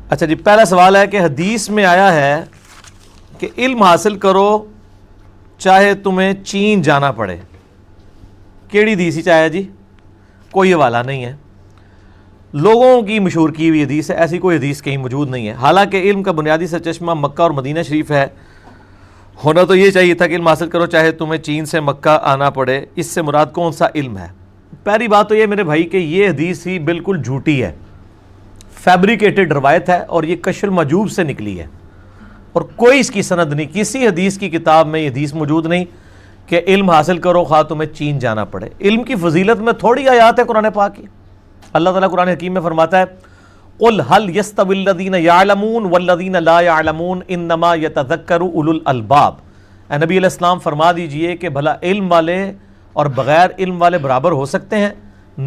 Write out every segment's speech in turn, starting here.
اچھا جی، پہلا سوال ہے کہ حدیث میں آیا ہے کہ علم حاصل کرو چاہے تمہیں چین جانا پڑے. کیڑی حدیث ہی چاہے جی؟ کوئی حوالہ نہیں ہے، لوگوں کی مشہور کی ہوئی حدیث ہے، ایسی کوئی حدیث کہیں موجود نہیں ہے. حالانکہ علم کا بنیادی سرچشمہ مکہ اور مدینہ شریف ہے. ہونا تو یہ چاہیے تھا کہ علم حاصل کرو چاہے تمہیں چین سے مکہ آنا پڑے. اس سے مراد کون سا علم ہے؟ پہلی بات تو یہ میرے بھائی کہ یہ حدیث ہی بالکل جھوٹی ہے، فیبریکیٹڈ روایت ہے اور یہ کشف المحجوب سے نکلی ہے اور کوئی اس کی سند نہیں. کسی حدیث کی کتاب میں یہ حدیث موجود نہیں کہ علم حاصل کرو خواہ تمہیں چین جانا پڑے. علم کی فضیلت میں تھوڑی آیات ہے قرآن پاک کی. اللہ تعالیٰ قرآن حکیم میں فرماتا ہے قُلْ هَلْ يَسْتَوِي الَّذِينَ يَعْلَمُونَ وَالَّذِينَ لَا يَعْلَمُونَ إِنَّمَا يَتَذَكَّرُ أُولُو الْأَلْبَابِ. اے نبی علیہ السلام فرما دیجئے کہ بھلا علم والے اور بغیر علم والے برابر ہو سکتے ہیں؟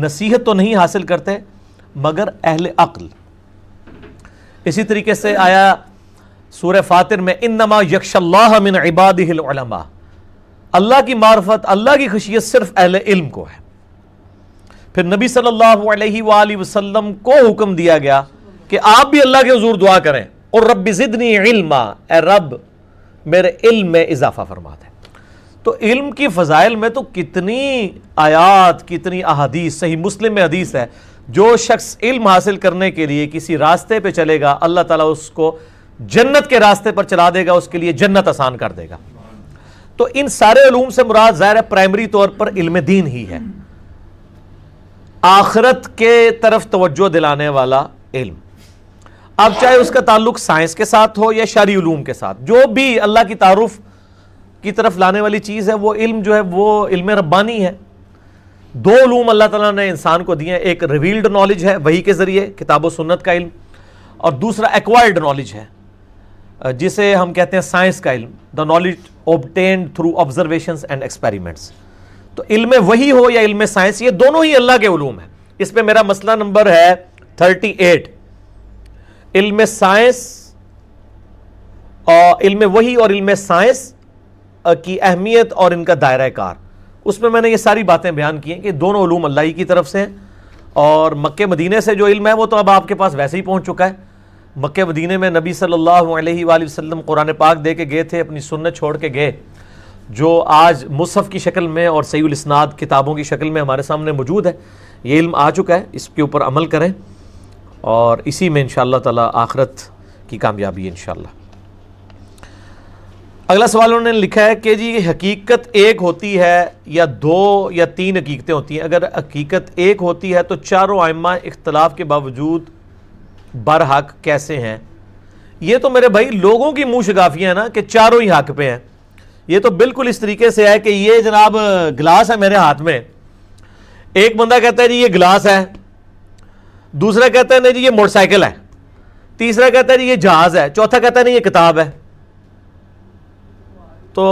نصیحت تو نہیں حاصل کرتے مگر اہل عقل. اسی طریقے سے آیا سورہ فاطر میں انما یخشی اللہ من عبادہ العلماء. اللہ کی معرفت، اللہ کی خشیت صرف اہل علم کو ہے. پھر نبی صلی اللہ علیہ وآلہ وسلم کو حکم دیا گیا کہ آپ بھی اللہ کے حضور دعا کریں اور رب زدنی علما، اے رب میرے علم میں اضافہ فرما دے. تو علم کی فضائل میں تو کتنی آیات، کتنی احادیث. صحیح مسلم میں حدیث ہے جو شخص علم حاصل کرنے کے لیے کسی راستے پہ چلے گا اللہ تعالیٰ اس کو جنت کے راستے پر چلا دے گا، اس کے لیے جنت آسان کر دے گا. تو ان سارے علوم سے مراد ظاہر ہے پرائمری طور پر علم دین ہی ہے، آخرت کے طرف توجہ دلانے والا علم. اب چاہے اس کا تعلق سائنس کے ساتھ ہو یا شرعی علوم کے ساتھ، جو بھی اللہ کی تعارف کی طرف لانے والی چیز ہے وہ علم جو ہے وہ علم ربانی ہے. دو علوم اللہ تعالیٰ نے انسان کو دیے ہیں، ایک ریویلڈ نالج ہے وحی کے ذریعے کتاب و سنت کا علم، اور دوسرا ایکوائرڈ نالج ہے جسے ہم کہتے ہیں سائنس کا علم، the knowledge obtained through observations and experiments. تو علم وحی ہو یا علم سائنس، یہ دونوں ہی اللہ کے علوم ہیں. اس پہ میرا مسئلہ نمبر ہے 38. علم سائنس اور علم وحی اور علم سائنس کی اہمیت اور ان کا دائرہ کار، اس میں نے یہ ساری باتیں بیان کی ہیں کہ دونوں علوم اللہ ہی کی طرف سے ہیں. اور مکہ مدینے سے جو علم ہے وہ تو اب آپ کے پاس ویسے ہی پہنچ چکا ہے. مکہ مدینے میں نبی صلی اللہ علیہ وآلہ وسلم قرآن پاک دے کے گئے تھے، اپنی سنت چھوڑ کے گئے، جو آج مصحف کی شکل میں اور صحیح الاسناد کتابوں کی شکل میں ہمارے سامنے موجود ہے. یہ علم آ چکا ہے، اس کے اوپر عمل کریں اور اسی میں انشاءاللہ تعالی آخرت کی کامیابی ہے انشاءاللہ. اگلا سوال انہوں نے لکھا ہے کہ جی حقیقت ایک ہوتی ہے یا دو یا تین حقیقتیں ہوتی ہیں؟ اگر حقیقت ایک ہوتی ہے تو چاروں ائمہ اختلاف کے باوجود برحق کیسے ہیں؟ یہ تو میرے بھائی لوگوں کی منہ شگافیاں ہیں نا کہ چاروں ہی حق پہ ہیں. یہ تو بالکل اس طریقے سے ہے کہ یہ جناب گلاس ہے میرے ہاتھ میں، ایک بندہ کہتا ہے جی یہ گلاس ہے، دوسرا کہتا ہے نہیں جی یہ موٹر سائیکل ہے، تیسرا کہتا ہے جی یہ جہاز ہے، چوتھا کہتا ہے نہیں یہ کتاب ہے. تو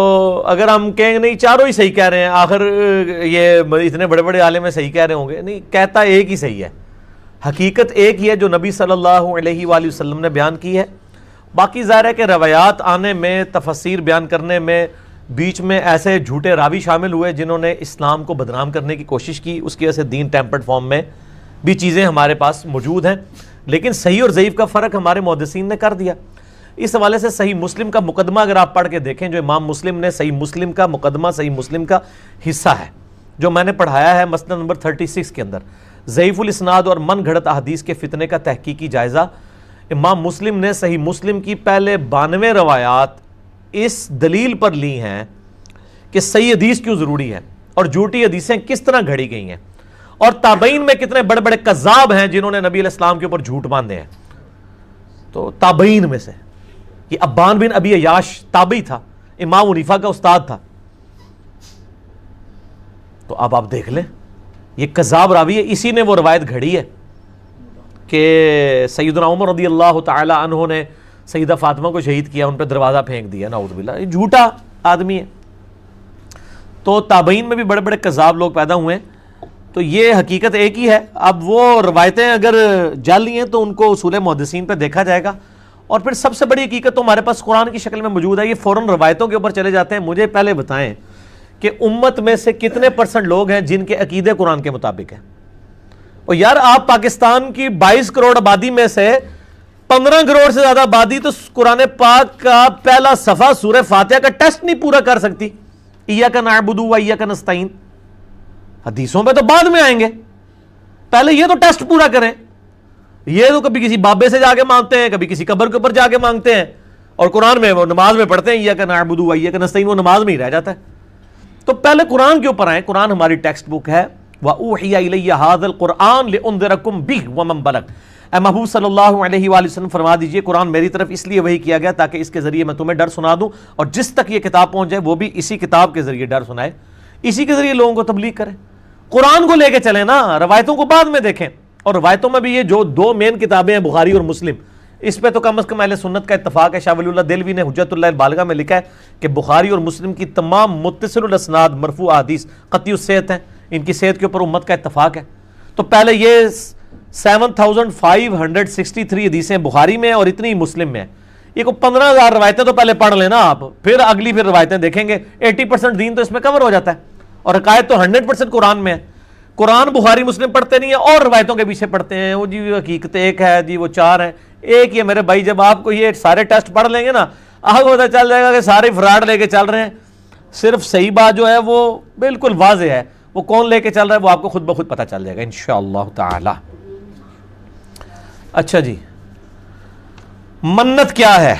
اگر ہم کہیں گے نہیں چاروں ہی صحیح کہہ رہے ہیں، آخر یہ اتنے بڑے بڑے عالم صحیح کہہ رہے ہوں گے، نہیں، کہتا ایک ہی صحیح ہے. حقیقت ایک ہی ہے جو نبی صلی اللہ علیہ وآلہ وسلم نے بیان کی ہے. باقی ظاہر ہے کہ روایات آنے میں، تفسیر بیان کرنے میں بیچ میں ایسے جھوٹے راوی شامل ہوئے جنہوں نے اسلام کو بدنام کرنے کی کوشش کی، اس کی وجہ سے دین ٹیمپرڈ فارم میں بھی چیزیں ہمارے پاس موجود ہیں. لیکن صحیح اور ضعیف کا فرق ہمارے محدثین نے کر دیا. اس حوالے سے صحیح مسلم کا مقدمہ اگر آپ پڑھ کے دیکھیں، جو امام مسلم نے صحیح مسلم کا مقدمہ صحیح مسلم کا حصہ ہے جو میں نے پڑھایا ہے مسند نمبر 36 کے اندر، ضعیف الاسناد اور من گھڑت احادیث کے فتنے کا تحقیقی جائزہ، امام مسلم نے صحیح مسلم کی پہلے 92 روایات اس دلیل پر لی ہیں کہ صحیح حدیث کیوں ضروری ہے اور جھوٹی حدیثیں کس طرح گھڑی گئی ہیں، اور تابعین میں کتنے بڑے بڑے کذاب ہیں جنہوں نے نبی علیہ السلام کے اوپر جھوٹ باندھے ہیں. تو تابعین میں سے یہ ابان بن ابی عیاش تابعی تھا، امام حنیفہ کا استاد تھا. تو اب آپ دیکھ لیں یہ کذاب راوی ہے، اسی نے وہ روایت گھڑی ہے کہ سیدنا عمر رضی اللہ تعالی عنہ نے سیدہ فاطمہ کو شہید کیا، ان پہ دروازہ پھینک دیا، نعوذ باللہ. یہ جھوٹا آدمی ہے. تو تابعین میں بھی بڑے بڑے کذاب لوگ پیدا ہوئے ہیں. تو یہ حقیقت ایک ہی ہے. اب وہ روایتیں اگر جعلی ہیں تو ان کو اصول محدثین پہ دیکھا جائے گا. اور پھر سب سے بڑی حقیقت تو ہمارے پاس قرآن کی شکل میں موجود ہے. یہ فوراً روایتوں کے اوپر چلے جاتے ہیں. مجھے پہلے بتائیں کہ امت میں سے کتنے % لوگ ہیں جن کے عقیدے قرآن کے مطابق ہیں؟ اور یار آپ پاکستان کی 22 کروڑ آبادی میں سے 15 کروڑ سے زیادہ آبادی تو قرآن پاک کا پہلا صفحہ سورہ فاتحہ کا ٹیسٹ نہیں پورا کر سکتی. ایاک نعبد و ایاک نستعین. حدیثوں پہ تو بعد میں آئیں گے, پہلے یہ تو ٹیسٹ پورا کریں. یہ تو کبھی کسی بابے سے جا کے مانگتے ہیں, کبھی کسی قبر کے اوپر جا کے مانگتے ہیں, اور قرآن میں وہ نماز میں پڑھتے ہیں ایاک نعبد و ایاک نستعین, وہ نماز میں ہی رہ جاتا ہے. تو پہلے قرآن کے اوپر آئیں. قرآن ہماری ٹیکسٹ بک ہے. وَأُوحِيَ إِلَيَّ هَذَا الْقُرْآنُ لِأُنذِرَكُم بِهِ وَمَن بَلَغَ. اے محبوب صلی اللہ علیہ وآلہ وسلم فرما دیجئے قرآن میری طرف اس لیے وحی کیا گیا تاکہ اس کے ذریعے میں تمہیں ڈر سنا دوں, اور جس تک یہ کتاب پہنچ جائے وہ بھی اسی کتاب کے ذریعے ڈر سنائے, اسی کے ذریعے لوگوں کو تبلیغ کرے. قرآن کو لے کے چلیں نا, روایتوں کو بعد میں دیکھیں. اور روایتوں میں بھی یہ جو دو مین کتابیں ہیں بخاری اور مسلم, اس پہ تو کم از کم اہل سنت کا اتفاق ہے. شاہ ولی اللہ دہلوی نے حجت اللہ البالغہ میں لکھا ہے کہ بخاری اور مسلم کی تمام متصل الاسناد مرفوع احادیث قطعی الصحت ہیں, ان کی صحت کے اوپر امت کا اتفاق ہے. تو پہلے یہ 7563 حدیثیں بخاری میں ہیں اور اتنی مسلم میں ہیں. یہ کو 15,000 روایتیں تو پہلے پڑھ لینا آپ, پھر اگلی پھر روایتیں دیکھیں گے. 80% دین تو اس میں کور ہو جاتا ہے, اور عقائد تو 100% قرآن میں ہے. قرآن بخاری مسلم پڑھتے نہیں ہیں اور روایتوں کے پیچھے پڑھتے ہیں. وہ جی حقیقت ایک ہے جی, وہ 4 ہیں. ایک یہ میرے بھائی, جب آپ کو یہ سارے ٹیسٹ پڑھ لیں گے نا, آپ کو پتہ چل جائے گا کہ سارے فراڈ لے کے چل رہے ہیں. صرف صحیح بات جو ہے وہ بالکل واضح ہے, وہ کون لے کے چل رہا ہے وہ آپ کو خود بخود پتہ چل جائے گا انشاءاللہ تعالی. اچھا جی, منت کیا ہے؟